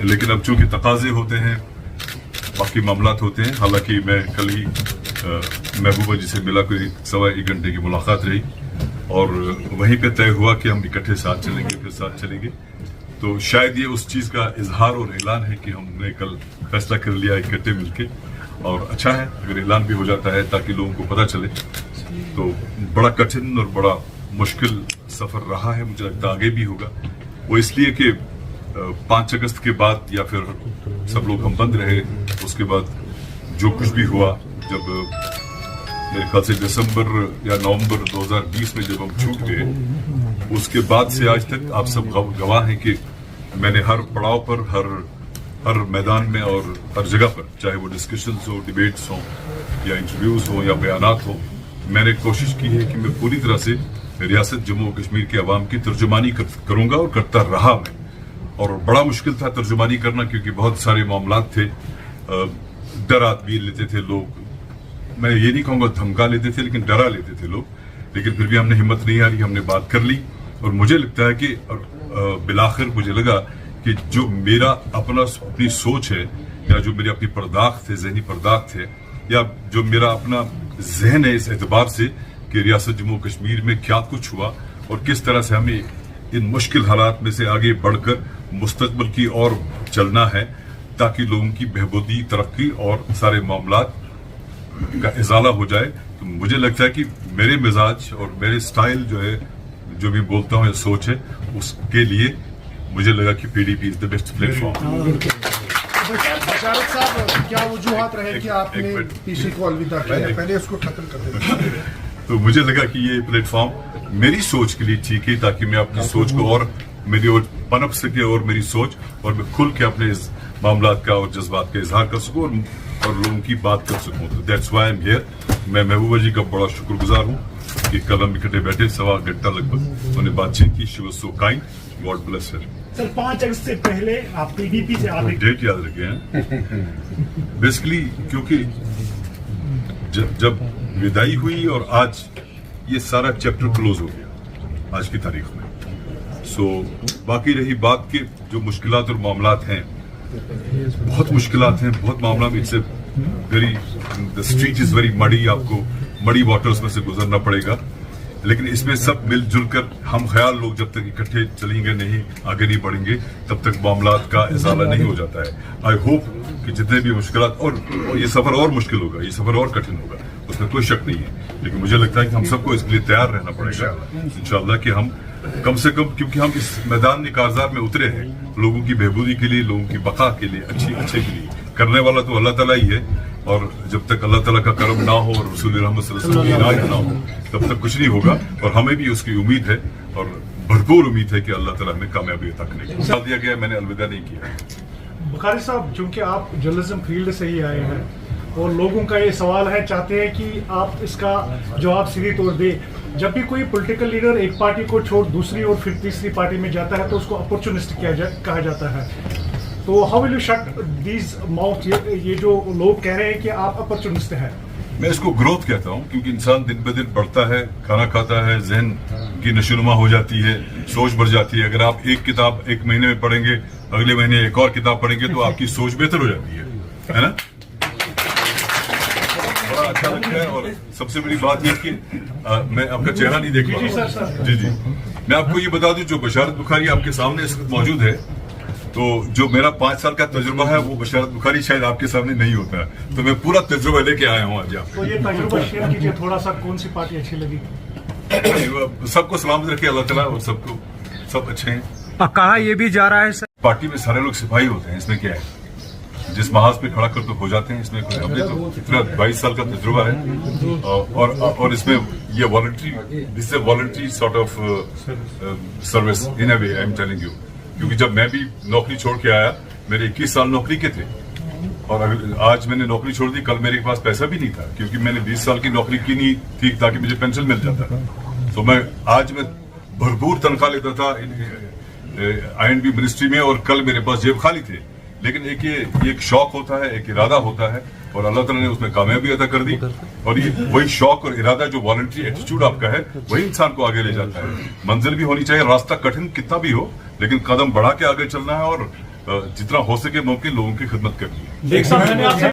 लेकिन अब चूंकि तकाजे होते हैं, बाकी मामलात होते हैं। हालांकि मैं कल ही महबूबा जी से मिला, कोई 1.25 घंटे की मुलाकात रही और वहीं पे तय हुआ कि हम इकट्ठे साथ चलेंगे, फिर साथ चलेंगे। तो शायद ये उस चीज़ का इजहार और ऐलान है कि हमने कल फैसला कर लिया इकट्ठे मिलके, और अच्छा है अगर ऐलान भी हो जाता है ताकि लोगों को पता चले। तो बड़ा कठिन और बड़ा मुश्किल सफ़र रहा है, मुझे लगता है आगे भी होगा। वो इसलिए कि 5 अगस्त के बाद या फिर सब लोग हम बंद रहे, उसके बाद जो कुछ भी हुआ, जब मेरे ख्याल से दिसंबर या नवंबर 2020 में जब हम छूट गए, उसके बाद से आज तक आप सब गवाह हैं कि मैंने हर पड़ाव पर, हर मैदान में और हर जगह पर, चाहे वो डिस्कशंस हो, डिबेट्स हो या इंटरव्यूज हो या बयानात हो, मैंने कोशिश की है कि मैं पूरी तरह से रियासत जम्मू कश्मीर के अवाम की तर्जुमानी करूंगा और करता रहा मैं। और बड़ा मुश्किल था तर्जुमानी करना, क्योंकि बहुत सारे मामलात थे, डर आदमी लेते थे लोग, मैं ये नहीं कहूँगा धमका लेते थे, लेकिन डरा लेते थे लोग। लेकिन फिर भी हमने हिम्मत नहीं हारी, हमने बात कर ली। और मुझे लगता है कि बिलाखिर मुझे लगा कि जो मेरा अपनी सोच है, या जो मेरी अपनी पर्दाख्त है, जहनी पर्दाख्त है, या जो मेरा अपना जहन है इस एतबार से कि रियासत जम्मू कश्मीर में क्या कुछ हुआ और किस तरह से हमें इन मुश्किल हालात में से आगे बढ़कर मुस्तकबिल की ओर चलना है, ताकि लोगों की बहबूदी, तरक्की और सारे मामलात का इजाला हो जाए। तो मुझे लगता है कि मेरे मिजाज और मेरे स्टाइल जो है, जो भी बोलता हूँ या सोच है, उसके लिए मुझे लगा कि PDP is the best platform. Basharat sahab, क्या वजूहात रहे कि आपने पीसी को अलविदा किया? पहले उसको खत्म कर दें। तो मुझे लगा कि ये प्लेटफॉर्म मेरी सोच के लिए ठीक है, ताकि मैं अपनी सोच को और मेरी ओर पनप सके और मेरी सोच, और मैं खुल के अपने इस मामलात का और जज्बात का इजहार कर सकूं और लोगों की बात कर सकूं। तो that's why I am here. मैं महबूबा जी का बड़ा शुक्रगुजार हूं कि कल हम इकट्ठे बैठे, 1.25 घंटा लगभग उन्होंने बातचीत की। She was so kind, God bless her. Sir 5 अगस्त से पहले आप पीडीपी से आप डेट याद रखे हैं बेसिकली, क्योंकि जब विदाई हुई और आज ये सारा चैप्टर क्लोज हो गया आज की तारीख में। सो बाकी रही बात के जो मुश्किलात और मामलात हैं, बहुत मुश्किलात हैं, बहुत मामला में it's very, the street is very muddy, आपको मडी वाटर्स में से गुजरना पड़ेगा। लेकिन इसमें सब मिलजुल कर हम ख्याल लोग जब तक इकट्ठे चलेंगे नहीं, आगे नहीं बढ़ेंगे, तब तक मामलात का इजाला नहीं हो जाता है। आई होप कि जितने भी मुश्किलात, और ये सफर और मुश्किल होगा, ये सफर और कठिन होगा, उसमें कोई शक नहीं है। लेकिन मुझे लगता है कि हम सबको इसके लिए तैयार रहना पड़ेगा इंशाअल्लाह, कि हम कम से कम, क्योंकि हम इस मैदान कारज़ार में उतरे हैं लोगों की बहबूदी के लिए, लोगों की बका के लिए, अच्छे के लिए। करने वाला तो अल्लाह ताला ही है, और जब तक अल्लाह ताला का करम ना हो और रसूल रहमत सल्लल्लाहु अलैहि वसल्लम की इनायत ना हो, तब तक कुछ नहीं होगा। और हमें भी उसकी उम्मीद है, और भरपूर उम्मीद है कि अल्लाह ताला हमें कामयाबी अता करेगा। साथ दिया गया, मैंने अलविदा नहीं किया। बुखारी साहब, चूंकि आप जर्नलिज्म फील्ड से ही आए हैं और लोगों का ये सवाल है, चाहते हैं कि आप इसका जवाब सीधी तौर दें। जब भी कोई पॉलिटिकल लीडर एक पार्टी को छोड़ दूसरी और फिर तीसरी पार्टी में जाता है तो उसको अपॉर्चुनिस्ट कहा जाता है। तो how will you shut these mouth, ये जो लोग कह रहे हैं कि आप अपॉर्चुनिस्ट हैं? मैं इसको ग्रोथ कहता हूँ, क्योंकि इंसान दिन ब दिन बढ़ता है, खाना खाता है, जहन की नशोनुमा हो जाती है, सोच बढ़ जाती है। अगर आप एक किताब 1 महीने में पढ़ेंगे, अगले महीने एक और किताब पढ़ेंगे, तो आपकी सोच बेहतर हो जाती है ना? बड़ा अच्छा लगता है। और सबसे बड़ी बात यह कि मैं आपका चेहरा नहीं देख पा रहा हूँ। जी, मैं आपको ये बता दूं, जो बशारत बुखारी आपके सामने इस वक्त मौजूद है, तो जो मेरा 5 साल का तजुर्बा है, वो बशारत बुखारी शायद आपके सामने नहीं होता है। तो मैं पूरा तजुर्बा लेके आया हूँ आज यहाँ पे। तो ये तजुर्बा शेयर कीजिए थोड़ा सा, कौन सी पार्टी अच्छी लगी? सबको सलामत रखे अल्लाह ताला, और सबको सब अच्छे हैं। कहा ये भी जा रहा है सर, पार्टी में सारे लोग सिपाही होते हैं, इसमें क्या है, जिस महाज पे खड़ा कर तो हो जाते हैं। इसमें हमने तो इतना 22 साल का तजुर्बा है, और इसमें ये voluntary, this is voluntary sort of service in a way, I am telling you. क्योंकि जब मैं भी नौकरी छोड़ के आया, मेरे 21 साल नौकरी के थे, और आज मैंने नौकरी छोड़ दी, कल मेरे पास पैसा भी नहीं था, क्योंकि मैंने 20 साल की नौकरी की नहीं थी ताकि मुझे पेंशन मिल जाता। तो आज मैं भरपूर तनख्वाह लेता था INB मिनिस्ट्री में, और कल मेरे पास जेब खाली थे। लेकिन एक शौक होता है, एक इरादा होता है, और अल्लाह ताला ने उसमें कामयाबी अता कर दी। और ये वही शौक और इरादा, जो वॉलंटरी एटीट्यूड आपका है, वही इंसान को आगे ले जाता है। मंजिल भी होनी चाहिए, रास्ता कठिन कितना भी हो, लेकिन कदम बढ़ा के आगे चलना है और जितना हो सके मुमकिन लोगों की खिदमत करनी है। देख साहब मैंने आपसे